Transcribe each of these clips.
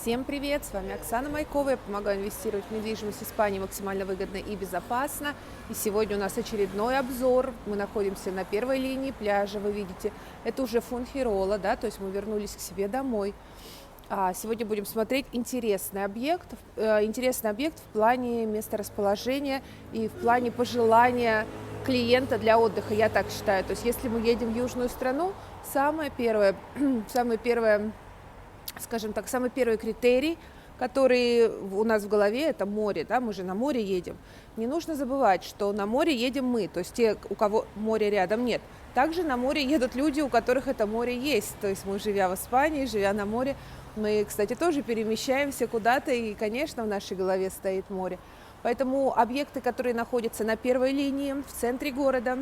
Всем привет! С вами Оксана Майкова. Я помогаю инвестировать в недвижимость Испании максимально выгодно и безопасно. И сегодня у нас очередной обзор. Мы находимся на первой линии пляжа. Вы видите, это уже Фонхирола, да, то есть мы вернулись к себе домой. Сегодня будем смотреть интересный объект в плане месторасположения и в плане пожелания клиента для отдыха, я так считаю. То есть если мы едем в южную страну, самое первое, самый первый критерий, который у нас в голове, это море, да, мы же на море едем. Не нужно забывать, что на море едем мы, то есть те, у кого море рядом нет. Также на море едут люди, у которых это море есть. То есть мы, живя в Испании, живя на море, мы, кстати, тоже перемещаемся куда-то, и, конечно, в нашей голове стоит море. Поэтому объекты, которые находятся на первой линии, в центре города,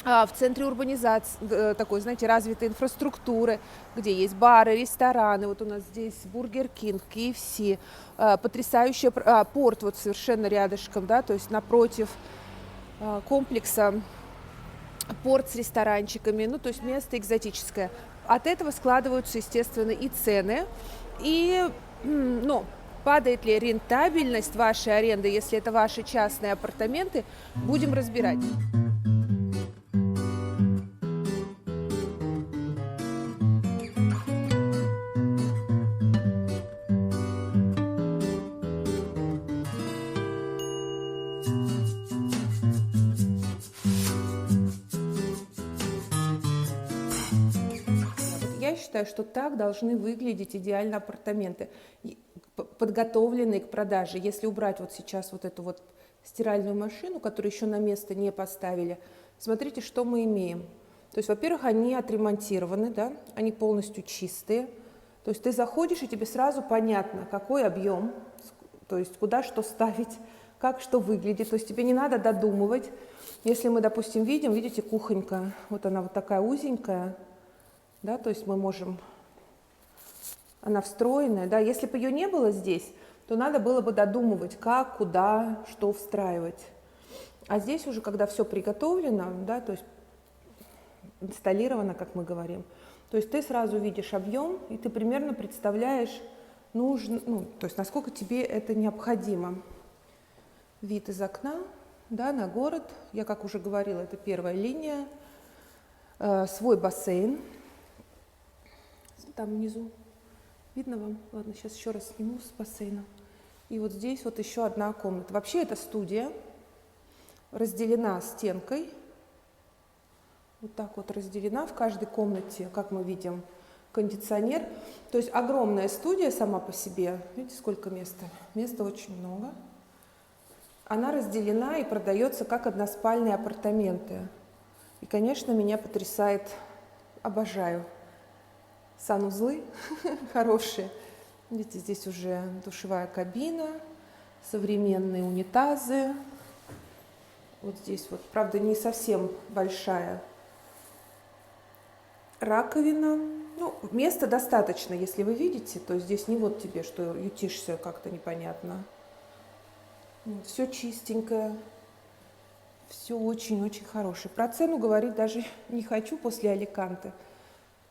в центре урбанизации, такой, знаете, развитой инфраструктуры, где есть бары, рестораны. Вот у нас здесь Бургер Кинг, KFC, потрясающий порт вот совершенно рядышком, да, то есть напротив комплекса порт с ресторанчиками, ну, то есть место экзотическое. От этого складываются, естественно, и цены, и, падает ли рентабельность вашей аренды, если это ваши частные апартаменты, будем разбирать. Я считаю, что так должны выглядеть идеально апартаменты, подготовленные к продаже. Если убрать вот сейчас вот эту вот стиральную машину, которую еще на место не поставили, смотрите, что мы имеем. То есть, во-первых, они отремонтированы, да, они полностью чистые. То есть ты заходишь, и тебе сразу понятно, какой объем, то есть куда что ставить, как что выглядит. То есть тебе не надо додумывать. Если мы, допустим, видите, кухонька, вот она вот такая узенькая, да, то есть мы можем, она встроенная, да, если бы ее не было здесь, то надо было бы додумывать, как, куда, что встраивать. А здесь уже, когда все приготовлено, да, то есть инсталлировано, как мы говорим, то есть ты сразу видишь объем, и ты примерно представляешь, то есть насколько тебе это необходимо. Вид из окна, да, на город, я, как уже говорила, это первая линия, свой бассейн. Там внизу. Видно вам? Ладно, сейчас еще раз сниму с бассейна. И вот здесь вот еще одна комната. Вообще это студия, разделена стенкой. Вот так вот разделена. В каждой комнате, как мы видим, кондиционер. То есть огромная студия сама по себе. Видите, сколько места? Места очень много. Она разделена и продается как односпальные апартаменты. И, конечно, меня потрясает, обожаю. Санузлы хорошие. Видите, здесь уже душевая кабина, современные унитазы. Вот здесь вот, правда, не совсем большая раковина. Ну, места достаточно, если вы видите, то здесь не вот тебе, что ютишься как-то непонятно. Все чистенькое, все очень-очень хорошее. Про цену говорить даже не хочу после Аликанте,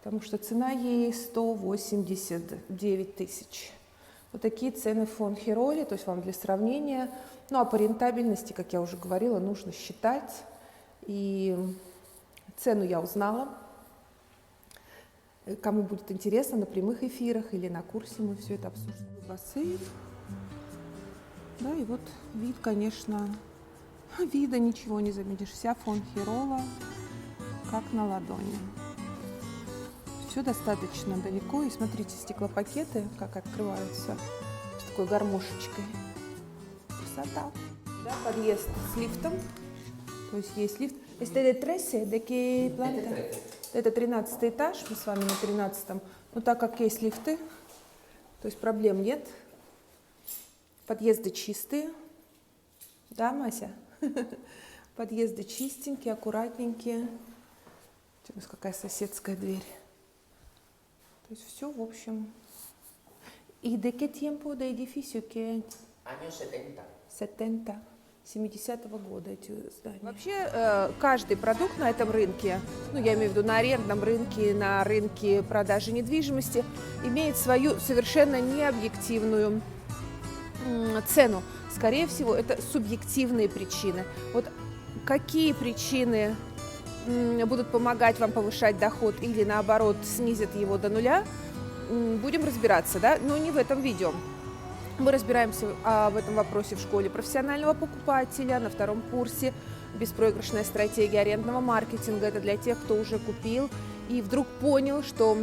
потому что цена ей 189 тысяч. Вот такие цены в Фонхироле, то есть вам для сравнения. Ну а по рентабельности, как я уже говорила, нужно считать. И цену я узнала. Кому будет интересно, на прямых эфирах или на курсе мы все это обсуждаем. Бассейн. Да, и вот вид, конечно, вида ничего не заметишь. Вся Фонхирола как на ладони. Все достаточно далеко. И смотрите, стеклопакеты, как открываются с такой гармошечкой. Красота. Да, подъезд с лифтом. То есть есть лифт. Este de 13, de qué planta? Это 13 этаж, мы с вами на 13-м. Но так как есть лифты, то есть проблем нет. Подъезды чистые. Да, Мася? Подъезды чистенькие, аккуратненькие. У нас какая соседская дверь. То есть все, в общем. ¿Y de qué tiempo de edificio? ¿Qué? Años 70. 70. 70-го года эти здания. Вообще каждый продукт на этом рынке, ну я имею в виду на арендном рынке, на рынке продажи недвижимости, имеет свою совершенно необъективную цену. Скорее всего, это субъективные причины. Вот какие причины будут помогать вам повышать доход или наоборот снизят его до нуля, будем разбираться, да, но не в этом видео. Мы разбираемся в этом вопросе в школе профессионального покупателя на 2-м курсе «Беспроигрышная стратегия арендного маркетинга». Это для тех, кто уже купил и вдруг понял, что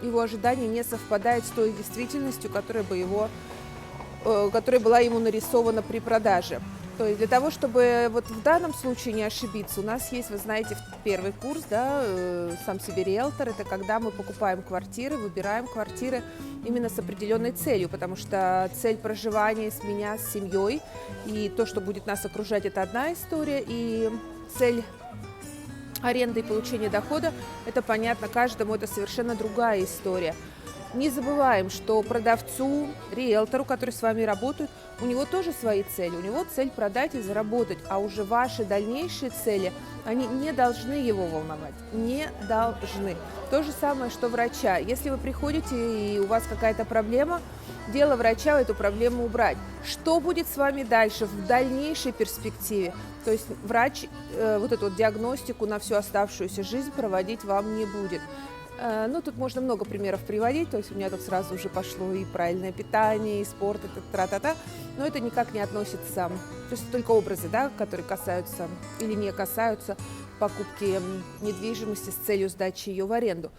его ожидания не совпадают с той действительностью, которая была ему нарисована при продаже. То есть для того, чтобы вот в данном случае не ошибиться, у нас есть, вы знаете, 1-й курс, да, «Сам себе риэлтор». Это когда мы покупаем квартиры, выбираем квартиры именно с определенной целью, потому что цель проживания с меня, с семьей, и то, что будет нас окружать, это одна история, и цель аренды и получения дохода, это понятно каждому, это совершенно другая история. Не забываем, что продавцу, риэлтору, который с вами работает, у него тоже свои цели. У него цель продать и заработать, а уже ваши дальнейшие цели, они не должны его волновать, не должны. То же самое, что врача. Если вы приходите и у вас какая-то проблема, дело врача эту проблему убрать. Что будет с вами дальше, в дальнейшей перспективе? То есть врач вот эту вот диагностику на всю оставшуюся жизнь проводить вам не будет. Ну, тут можно много примеров приводить, то есть у меня тут сразу уже пошло и правильное питание, и спорт, и тра-та-та, но это никак не относится, то есть только образы, да, которые касаются или не касаются покупки недвижимости с целью сдачи ее в аренду.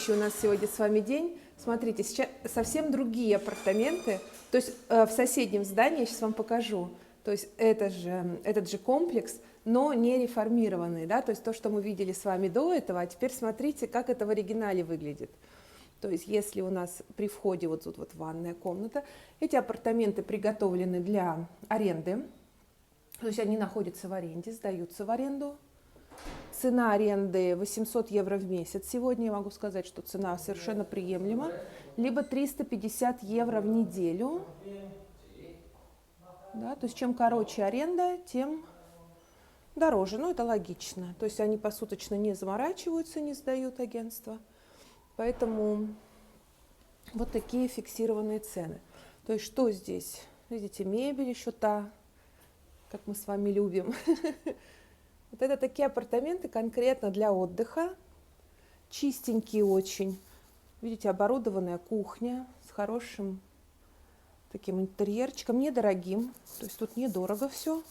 У нас сегодня с вами день. Смотрите, сейчас совсем другие апартаменты. То есть в соседнем здании, я сейчас вам покажу. То есть этот же комплекс, но не реформированный. Да? То есть то, что мы видели с вами до этого. А теперь смотрите, как это в оригинале выглядит. То есть если у нас при входе вот тут вот ванная комната, эти апартаменты приготовлены для аренды. То есть они находятся в аренде, сдаются в аренду. Цена аренды 800 евро в месяц. Сегодня я могу сказать, что цена совершенно приемлема. Либо 350 евро в неделю. Да, то есть чем короче аренда, тем дороже. Ну, это логично. То есть они посуточно не заморачиваются, не сдают агентство. Поэтому вот такие фиксированные цены. То есть что здесь? Видите, мебель еще та, как мы с вами любим. Вот это такие апартаменты конкретно для отдыха, чистенькие очень. Видите, оборудованная кухня с хорошим таким интерьерчиком, недорогим. То есть тут недорого все.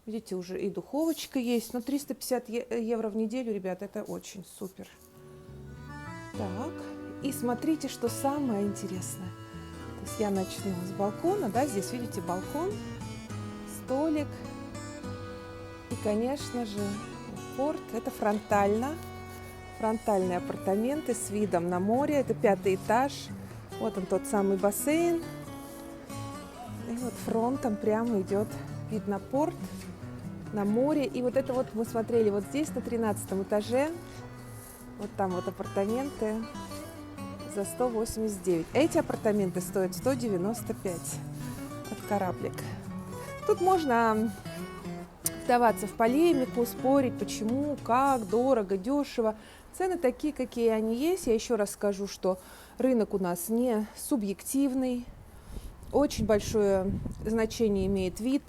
Видите, уже и духовочка есть, но 350 евро в неделю, ребята, это очень супер. Так, и смотрите, что самое интересное. То есть я начну с балкона, да, здесь видите балкон, столик. И, конечно же, порт. Это фронтальные апартаменты с видом на море. Это 5-й этаж. Вот он, тот самый бассейн. И вот фронтом прямо идет вид на порт, на море. И вот это вот мы смотрели вот здесь, на 13-м этаже. Вот там вот апартаменты за 189. Эти апартаменты стоят 195 от кораблик. Тут можно вдаваться в полемику, спорить, почему, как, дорого, дешево. Цены такие, какие они есть. Я еще раз скажу, что рынок у нас не субъективный. Очень большое значение имеет вид,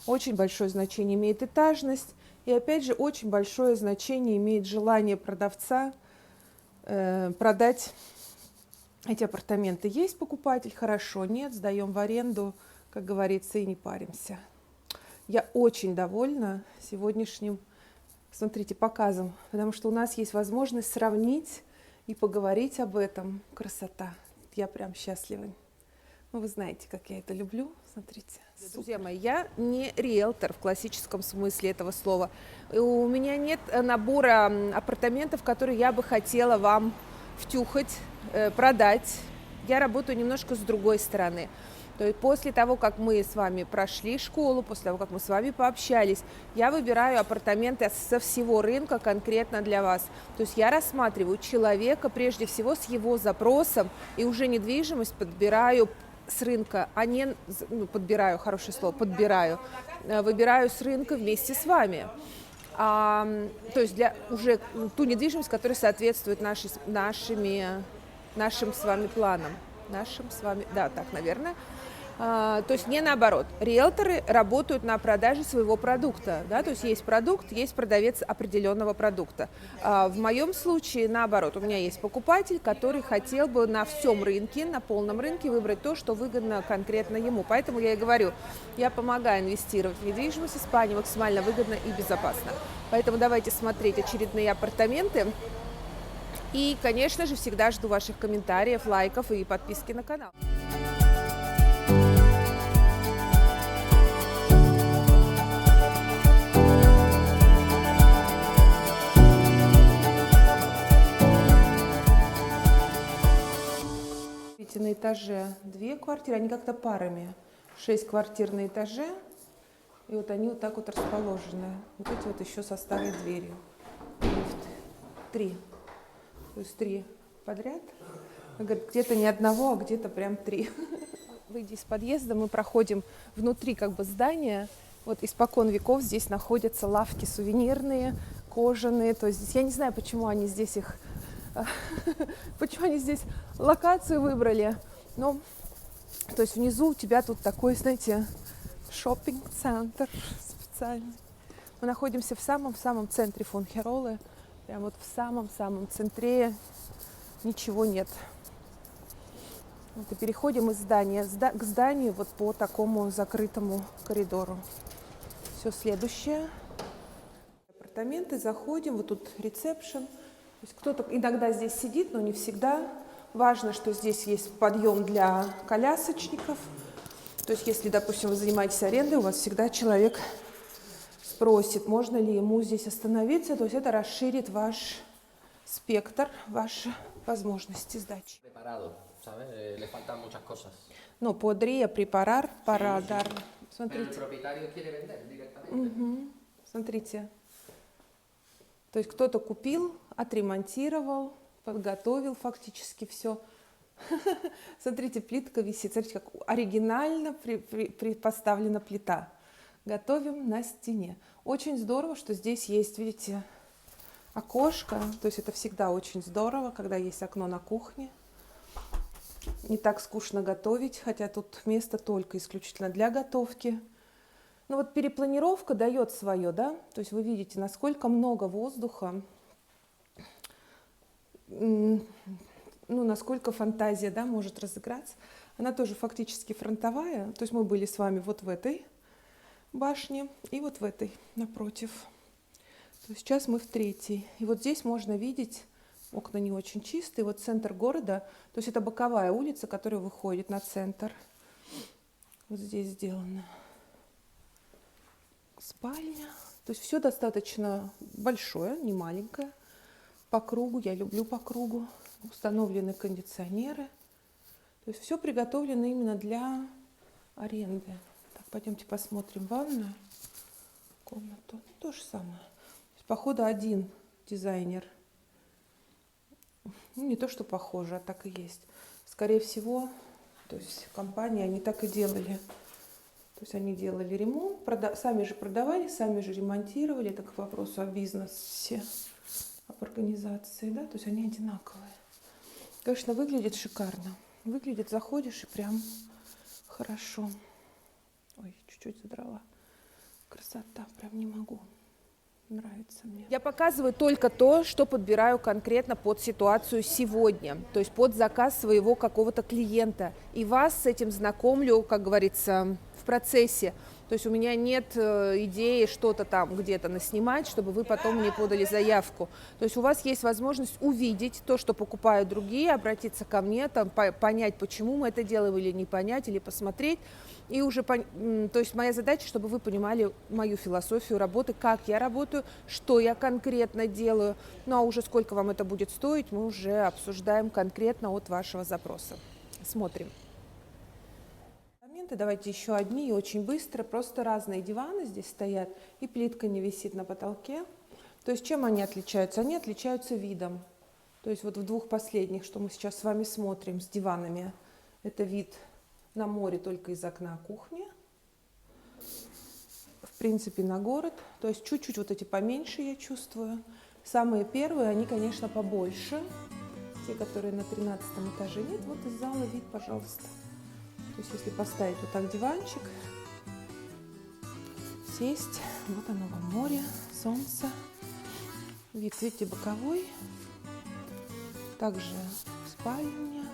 очень большое значение имеет этажность. И опять же, очень большое значение имеет желание продавца продать эти апартаменты. Есть покупатель? Хорошо. Нет, сдаем в аренду, как говорится, и не паримся. Я очень довольна сегодняшним, смотрите, показом, потому что у нас есть возможность сравнить и поговорить об этом. Красота. Я прям счастлива. Ну, вы знаете, как я это люблю. Смотрите. Друзья мои, я не риэлтор в классическом смысле этого слова. У меня нет набора апартаментов, которые я бы хотела вам втюхать, продать. Я работаю немножко с другой стороны. То есть после того, как мы с вами прошли школу, после того, как мы с вами пообщались, я выбираю апартаменты со всего рынка конкретно для вас. То есть я рассматриваю человека прежде всего с его запросом и уже недвижимость подбираю с рынка, а не подбираю, хорошее слово, подбираю, выбираю с рынка вместе с вами. То есть для уже ту недвижимость, которая соответствует нашим с вами планам. Нашим с вами, да, так, наверное. То есть не наоборот. Риэлторы работают на продаже своего продукта. Да? То есть есть продукт, есть продавец определенного продукта. В моем случае наоборот. У меня есть покупатель, который хотел бы на всем рынке, на полном рынке выбрать то, что выгодно конкретно ему. Поэтому я и говорю, я помогаю инвестировать в недвижимость в Испании максимально выгодно и безопасно. Поэтому давайте смотреть очередные апартаменты. И, конечно же, всегда жду ваших комментариев, лайков и подписки на канал. На этаже 2 квартиры, они как-то парами. 6 квартир на этаже, и вот они вот так вот расположены. Вот эти вот еще со старой дверью. Лифт. 3. То есть 3 подряд. Где-то не одного, а где-то прям 3. Выйдя из подъезда, мы проходим внутри как бы здания. Вот испокон веков здесь находятся лавки сувенирные, кожаные. То есть я не знаю, почему они здесь локацию выбрали. Но, то есть внизу у тебя тут такой, знаете, шоппинг-центр специальный. Мы находимся в самом-самом центре Фонхеролы. Прям вот в самом-самом центре ничего нет. Вот и переходим из здания к зданию вот по такому закрытому коридору. Все, следующее. Апартаменты, заходим, вот тут ресепшн. То есть кто-то иногда здесь сидит, но не всегда. Важно, что здесь есть подъем для колясочников. То есть если, допустим, вы занимаетесь арендой, у вас всегда человек спросит, можно ли ему здесь остановиться. То есть это расширит ваш спектр, ваши возможности сдачи. Но podría preparar para dar. Смотрите. Смотрите. То есть кто-то купил, отремонтировал, подготовил фактически все. Смотрите, плитка висит. Смотрите, как оригинально поставлена плита. Готовим на стене. Очень здорово, что здесь есть, видите, окошко. То есть это всегда очень здорово, когда есть окно на кухне. Не так скучно готовить, хотя тут место только исключительно для готовки. Но вот перепланировка дает свое, да? То есть вы видите, насколько много воздуха, насколько фантазия, да, может разыграться. Она тоже фактически фронтовая. То есть мы были с вами вот в этой башне и вот в этой напротив. То есть сейчас мы в третьей. И вот здесь можно видеть, окна не очень чистые, вот центр города. То есть это боковая улица, которая выходит на центр. Вот здесь сделано. Спальня. То есть все достаточно большое, не маленькое. По кругу, я люблю по кругу. Установлены кондиционеры. То есть все приготовлено именно для аренды. Так, пойдемте посмотрим ванную комнату. То же самое. Походу один дизайнер. Не то, что похоже, а так и есть. Скорее всего, то есть компания, они так и делали. То есть они делали ремонт, сами же продавали, сами же ремонтировали. Это к вопросу о бизнесе, об организации, да, то есть они одинаковые. Конечно, выглядит шикарно. Выглядит, заходишь и прям хорошо. Ой, чуть-чуть задрала. Красота, прям не могу. Нравится мне. Я показываю только то, что подбираю конкретно под ситуацию сегодня, то есть под заказ своего какого-то клиента. И вас с этим знакомлю, как говорится, в процессе. То есть у меня нет идеи что-то там где-то наснимать, чтобы вы потом мне подали заявку. То есть у вас есть возможность увидеть то, что покупают другие, обратиться ко мне, там, понять, почему мы это делаем, или не понять, или посмотреть. И уже, то есть моя задача, чтобы вы понимали мою философию работы, как я работаю, что я конкретно делаю. Ну а уже сколько вам это будет стоить, мы уже обсуждаем конкретно от вашего запроса. Смотрим. апартаменты. Давайте еще одни и очень быстро. Просто разные диваны здесь стоят, и плитка не висит на потолке. То есть чем они отличаются? Они отличаются видом. То есть вот в двух последних, что мы сейчас с вами смотрим с диванами, это вид на море только из окна кухни. В принципе, на город. То есть чуть-чуть вот эти поменьше я чувствую. Самые первые, они, конечно, побольше. Те, которые на 13-м этаже нет. Вот из зала вид, пожалуйста. То есть если поставить вот так диванчик, сесть, вот оно вам море, солнце. Вид, видите, боковой. Также спальня.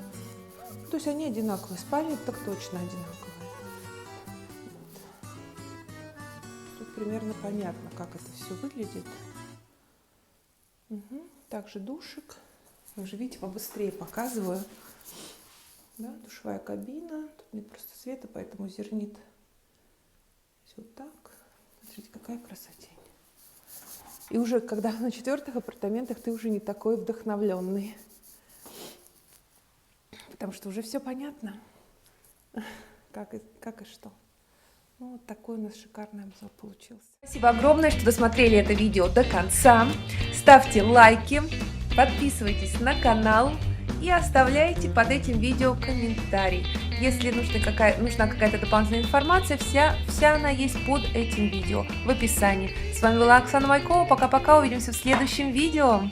То есть они одинаковые. Спальня так точно одинаковые. Вот. Тут примерно понятно, как это все выглядит. Угу. Также душик. Вы уже видите, побыстрее показываю. Да, душевая кабина. Тут нет просто света, поэтому зернит. Вот так. Смотрите, какая красотень. И уже когда на 4-х апартаментах ты уже не такой вдохновленный. Потому что уже все понятно. Как и что. Ну, вот такой у нас шикарный обзор получился. Спасибо огромное, что досмотрели это видео до конца. Ставьте лайки, подписывайтесь на канал и оставляйте под этим видео комментарий. Если нужна какая-то дополнительная информация, вся она есть под этим видео в описании. С вами была Оксана Майкова. Пока-пока, увидимся в следующем видео.